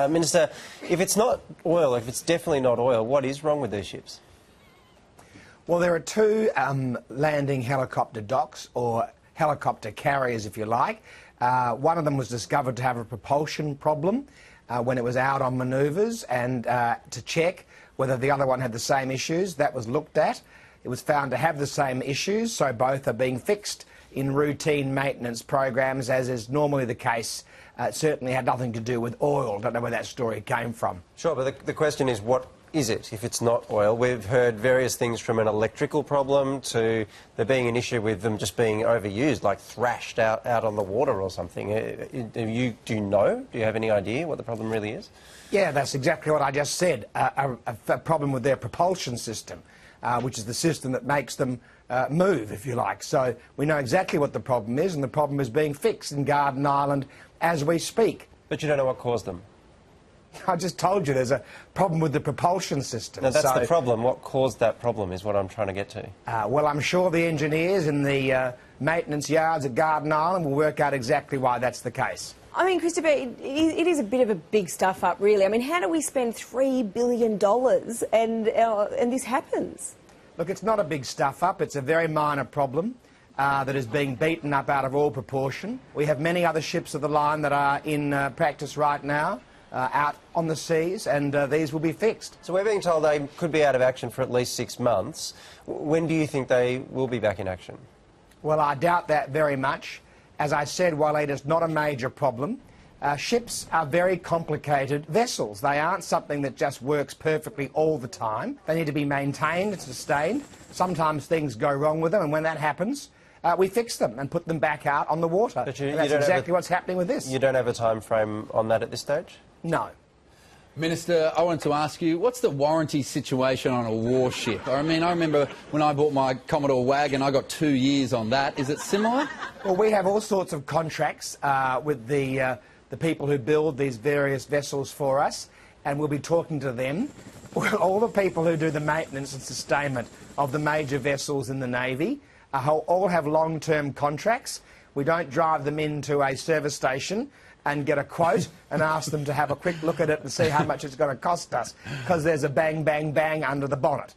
Minister, if it's not oil, if it's definitely not oil, what is wrong with these ships? Well, there are two landing helicopter docks, or helicopter carriers, if you like. One of them was discovered to have a propulsion problem when it was out on manoeuvres, and to check whether the other one had the same issues. That was looked at. It was found to have the same issues, so both are being fixed in routine maintenance programs, as is normally the case. It certainly had nothing to do with oil. Don't know where that story came from. Sure, but the question is, what is it if it's not oil? We've heard various things, from an electrical problem to there being an issue with them just being overused, like thrashed out on the water or something. Do you know? Do you have any idea what the problem really is? Yeah, that's exactly what I just said. A problem with their propulsion system, which is the system that makes them move, if you like. So we know exactly what the problem is, and the problem is being fixed in Garden Island as we speak. But you don't know what caused them? I just told you there's a problem with the propulsion system. No, that's the problem. What caused that problem is what I'm trying to get to. Well, I'm sure the engineers in the maintenance yards at Garden Island will work out exactly why that's the case. I mean, Christopher, it is a bit of a big stuff up, really. I mean, how do we spend $3 billion and this happens? Look, it's not a big stuff up. It's a very minor problem that is being beaten up out of all proportion. We have many other ships of the line that are in practice right now, out on the seas, and these will be fixed. So we're being told they could be out of action for at least 6 months. When do you think they will be back in action? Well, I doubt that very much. As I said, while it is not a major problem, ships are very complicated vessels. They aren't something that just works perfectly all the time. They need to be maintained and sustained. Sometimes things go wrong with them, and when that happens, we fix them and put them back out on the water. But and that's exactly what's happening with this. You don't have a time frame on that at this stage? No. Minister, I wanted to ask you, what's the warranty situation on a warship? I mean, I remember when I bought my Commodore wagon, I got 2 years on that. Is it similar? Well, we have all sorts of contracts with the people who build these various vessels for us, and we'll be talking to them. All the people who do the maintenance and sustainment of the major vessels in the Navy all have long-term contracts. We don't drive them into a service station and get a quote and ask them to have a quick look at it and see how much it's going to cost us, because there's a bang, bang, bang under the bonnet.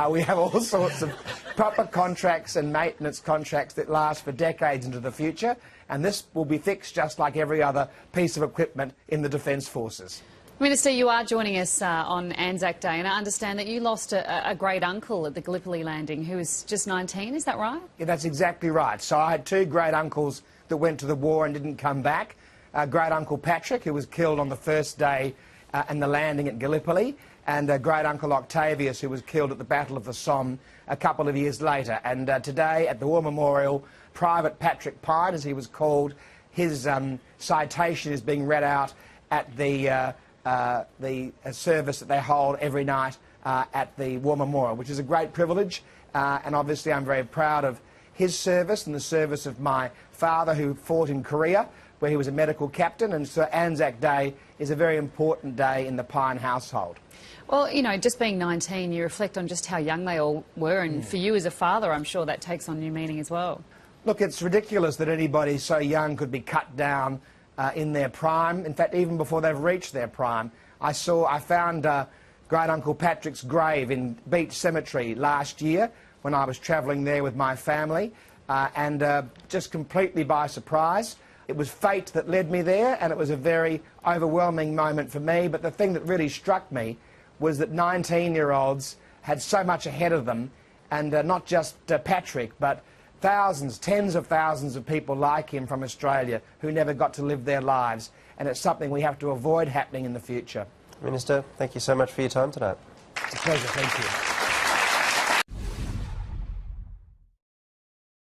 We have all sorts of proper contracts and maintenance contracts that last for decades into the future, and this will be fixed just like every other piece of equipment in the Defence Forces. Minister, you are joining us on Anzac Day, and I understand that you lost a great uncle at the Gallipoli landing who was just 19, is that right? Yeah, that's exactly right. So I had two great uncles that went to the war and didn't come back. Great uncle Patrick, who was killed on the first day in the landing at Gallipoli, and great uncle Octavius, who was killed at the Battle of the Somme a couple of years later. And today at the War Memorial, Private Patrick Pine, as he was called, his citation is being read out at the service that they hold every night at the War Memorial, which is a great privilege, and obviously I'm very proud of his service and the service of my father, who fought in Korea, where he was a medical captain, and so Anzac Day is a very important day in the Pine household. Well, you know, just being 19, you reflect on just how young they all were, and for you as a father, I'm sure that takes on new meaning as well. Look, it's ridiculous that anybody so young could be cut down in their prime. In fact, even before they've reached their prime. I found great uncle Patrick's grave in Beach Cemetery last year when I was travelling there with my family, and just completely by surprise. It was fate that led me there, and it was a very overwhelming moment for me. But the thing that really struck me was that 19-year-olds had so much ahead of them, and not just Patrick, but thousands, tens of thousands of people like him from Australia who never got to live their lives, and it's something we have to avoid happening in the future. Minister, thank you so much for your time tonight. It's a pleasure, thank you.